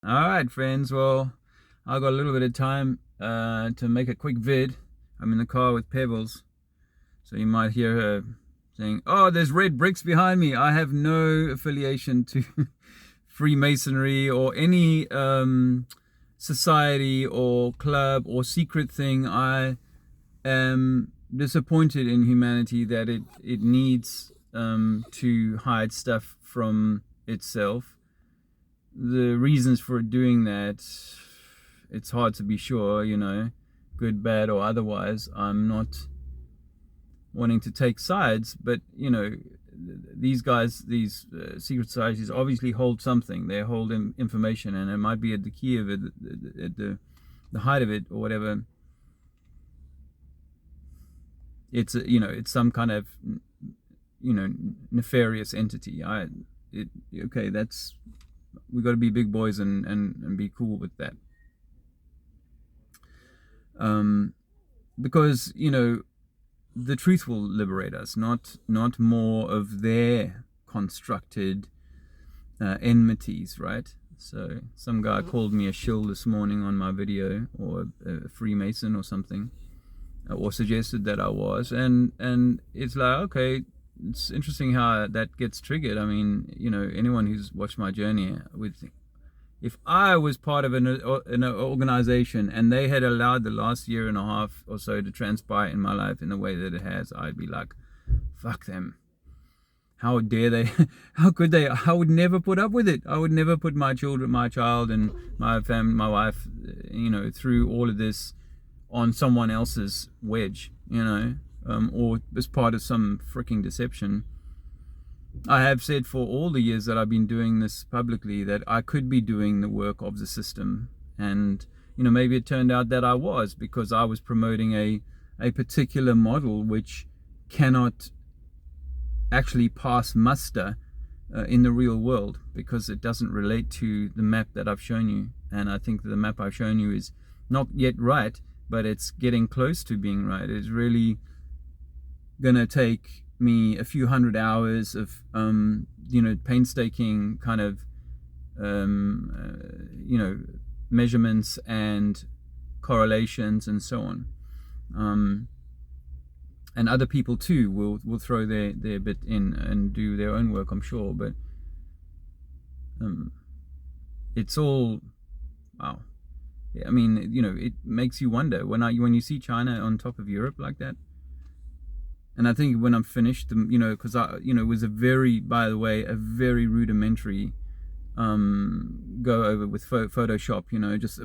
All right, friends. Well, I got a little bit of time to make a quick vid. I'm in the car with Pebbles, so you might hear her saying, "Oh, there's red bricks behind me." I have no affiliation to Freemasonry or any society or club or secret thing. I am disappointed in humanity that it needs to hide stuff from itself. The reasons for doing that, it's hard to be sure, good, bad, or otherwise. I'm not wanting to take sides, but these guys, these secret societies, obviously hold something. They hold information, and it might be at the key of it, at the height of it, or whatever. It's some kind of nefarious entity. Okay, that's we got to be big boys and be cool with that. Because the truth will liberate us, not more of their constructed enmities, right? So some guy called me a shill this morning on my video, or a Freemason or something, or suggested that I was, and it's like, okay, it's interesting how that gets triggered. I mean, anyone who's watched my journey would think, if I was part of an organization and they had allowed the last year and a half or so to transpire in my life in the way that it has, I'd be like, fuck them. How dare they? How could they? I would never put up with it. I would never put my child and my family, my wife, through all of this on someone else's wedge, or as part of some freaking deception. I have said for all the years that I've been doing this publicly that I could be doing the work of the system. And, maybe it turned out that I was, because I was promoting a particular model which cannot actually pass muster in the real world, because it doesn't relate to the map that I've shown you. And I think the map I've shown you is not yet right, but it's getting close to being right. It's really going to take me a few hundred hours of painstaking kind of measurements and correlations and so on, and other people too will throw their bit in and do their own work, I'm sure, but it's all, wow. I mean, it makes you wonder when you see China on top of Europe like that. And I think when I'm finished, because it was by the way, a very rudimentary go over with Photoshop, just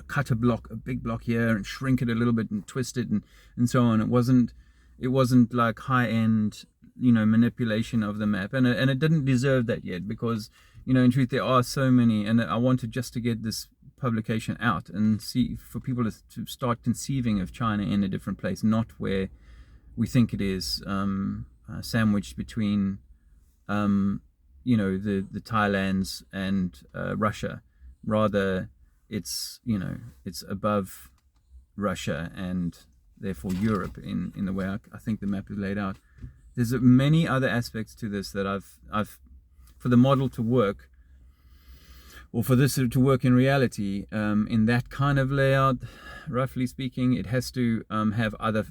cut a big block here and shrink it a little bit and twist it and so on. It wasn't like high end, manipulation of the map, and it didn't deserve that yet, because in truth there are so many, and I wanted just to get this publication out and see, for people to start conceiving of China in a different place, not where we think it is, sandwiched between the Thailands and Russia. Rather, it's above Russia and therefore Europe in the way I think the map is laid out. There's many other aspects to this that I've for the model to work, or for this to work in reality, in that kind of layout, roughly speaking, it has to have other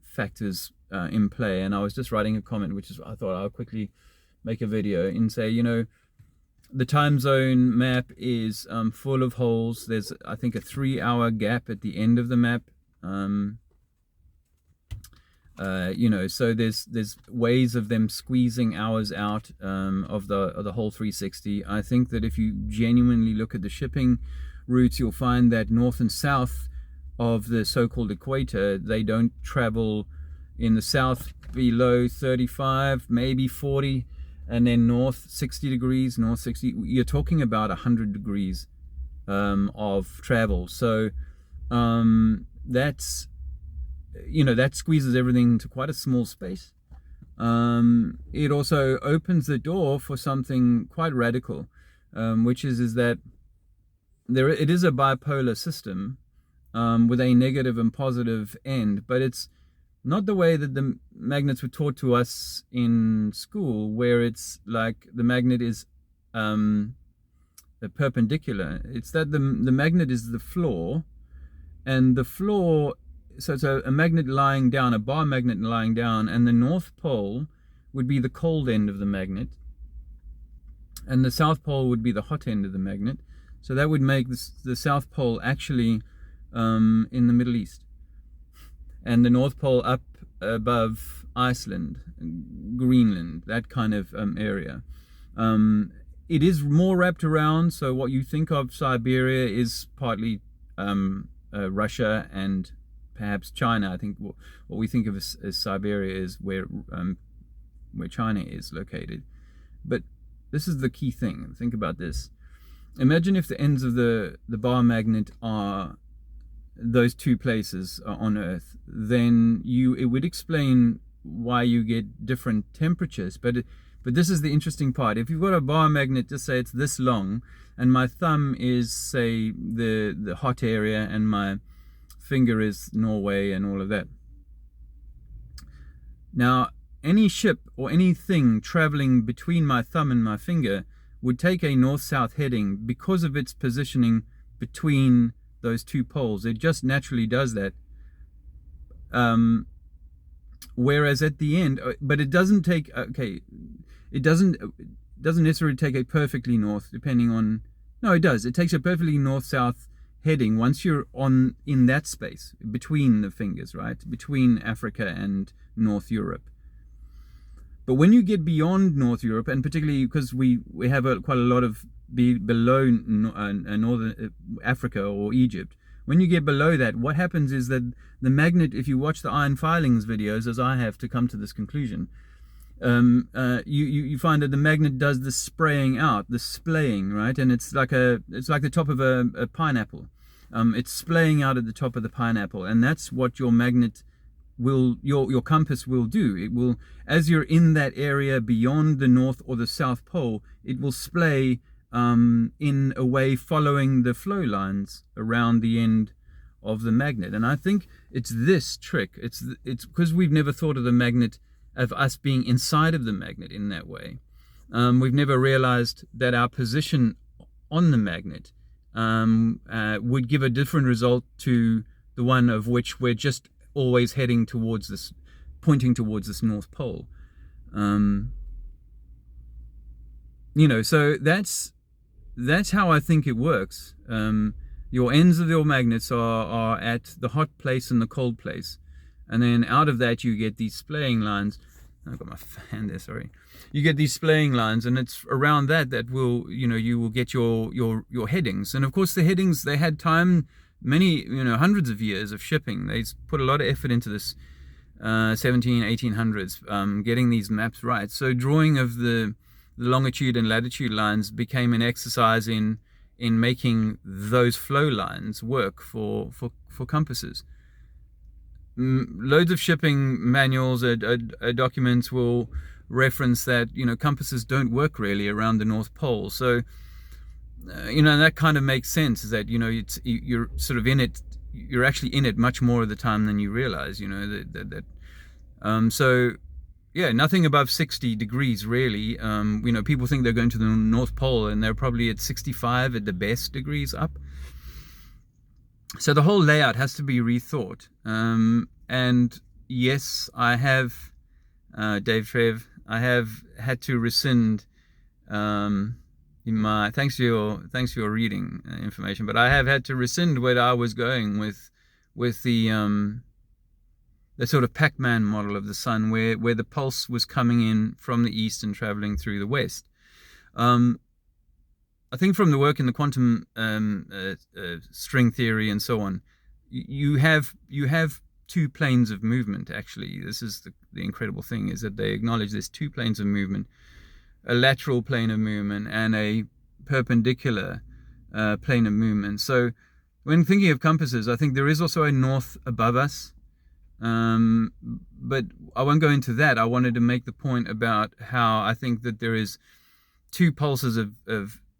factors in play. And I was just writing a comment, which is, I thought I'll quickly make a video and say, the time zone map is full of holes. There's, I think, a 3-hour gap at the end of the map. So there's ways of them squeezing hours out of the whole 360. I think that if you genuinely look at the shipping routes, you'll find that north and south of the so-called equator, they don't travel in the south below 35, maybe 40, and then north 60 degrees, north 60. You're talking about 100 degrees of travel. So that's that squeezes everything into quite a small space. It also opens the door for something quite radical, which is that it is a bipolar system with a negative and positive end, but it's not the way that the magnets were taught to us in school, where it's like the magnet is perpendicular. It's that the magnet is the floor, and the floor, so it's a magnet lying down, a bar magnet lying down, and the North Pole would be the cold end of the magnet, and the South Pole would be the hot end of the magnet. So that would make the South Pole actually in the Middle East, and the North Pole up above Iceland, Greenland, that kind of area. It is more wrapped around, so what you think of Siberia is partly Russia and perhaps China. I think what we think of as Siberia is where China is located. But this is the key thing. Think about this. Imagine if the ends of the bar magnet are those two places on Earth, then it would explain why you get different temperatures. But this is the interesting part. If you've got a bar magnet, just say it's this long, and my thumb is, say, the hot area, and my finger is Norway and all of that. Now, any ship or anything traveling between my thumb and my finger would take a north-south heading because of its positioning between those two poles. It just naturally does that. Whereas at the end, but it doesn't take, it doesn't necessarily take a perfectly north, depending on, no, it does. It takes a perfectly north-south heading once you're in that space between the fingers, right? Between Africa and North Europe. But when you get beyond North Europe, and particularly because we have quite a lot of below northern Africa or Egypt, when you get below that, what happens is that the magnet, if you watch the iron filings videos, as I have to come to this conclusion, you find that the magnet does the spraying out, the splaying, right? And it's like the top of a pineapple. It's splaying out at the top of the pineapple, and that's what your magnet will, your compass will do. It will, as you're in that area beyond the North or the South Pole, it will splay in a way following the flow lines around the end of the magnet. And I think it's this trick. It's because we've never thought of the magnet, of us being inside of the magnet in that way. We've never realized that our position on the magnet would give a different result to the one of which we're just always heading towards this, pointing towards this North Pole. So that's how I think it works. Your ends of your magnets are at the hot place and the cold place, and then out of that you get these splaying lines. I've got my fan there, sorry. You get these splaying lines, and it's around that will, you will get your headings. And of course the headings, they had time, many, hundreds of years of shipping. They put a lot of effort into this 1800s, getting these maps right. So drawing of the longitude and latitude lines became an exercise in making those flow lines work for compasses. Loads of shipping manuals, documents will reference that compasses don't work really around the North Pole. So that kind of makes sense, is that you're sort of in it, you're actually in it much more of the time than you realize. So yeah, nothing above 60 degrees really. People think they're going to the North Pole, and they're probably at 65 at the best degrees up. So the whole layout has to be rethought. And yes, I have, Dave Trev, I have had to rescind thanks for your reading information, but I have had to rescind where I was going with the sort of Pac-Man model of the sun, where the pulse was coming in from the east and traveling through the west. I think from the work in the quantum string theory and so on, you have two planes of movement. Actually, this is the incredible thing, is that they acknowledge there's two planes of movement: a lateral plane of movement and a perpendicular plane of movement. So when thinking of compasses, I think there is also a north above us. But I won't go into that. I wanted to make the point about how I think that there is two pulses of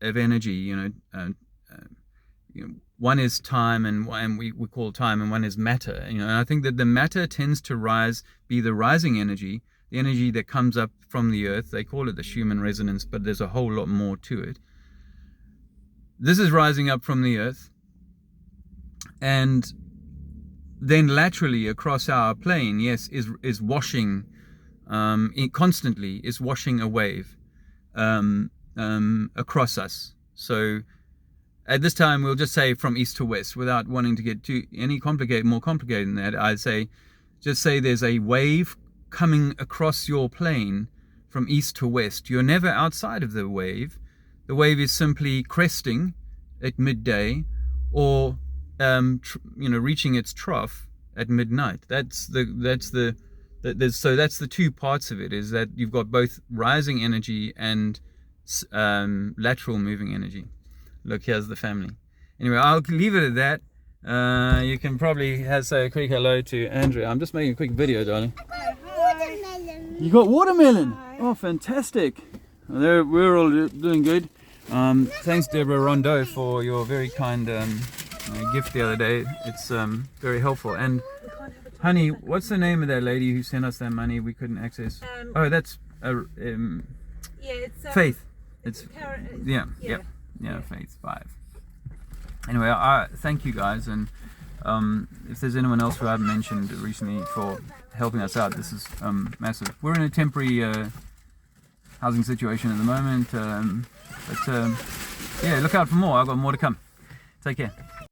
energy. One is time, and we call time, and one is matter. And I think that the matter tends to be the rising energy, the energy that comes up from the earth. They call it the Schumann resonance, but there's a whole lot more to it. this is rising up from the earth, and then laterally across our plane, yes, is washing constantly, is washing a wave across us. So at this time, we'll just say from east to west, without wanting to get too more complicated than that. I'd say, just say there's a wave coming across your plane from east to west. You're never outside of the wave. The wave is simply cresting at midday, or reaching its trough at midnight. That's the two parts of it. Is that you've got both rising energy and lateral moving energy. Look, here's the family. Anyway, I'll leave it at that. You can probably say a quick hello to Andrea. I'm just making a quick video, darling. Watermelon. You got watermelon. Oh, fantastic. Well, we're all doing good. Thanks, Deborah Rondeau, for your very kind gift the other day. It's very helpful. And honey, what's the name of that lady who sent us that money we couldn't access? Oh, that's it's Faith. It's yeah, Faith 5. Anyway, thank you guys, and if there's anyone else who I haven't mentioned recently for helping us out, this is massive. We're in a temporary housing situation at the moment, but yeah, look out for more. I've got more to come. Take care.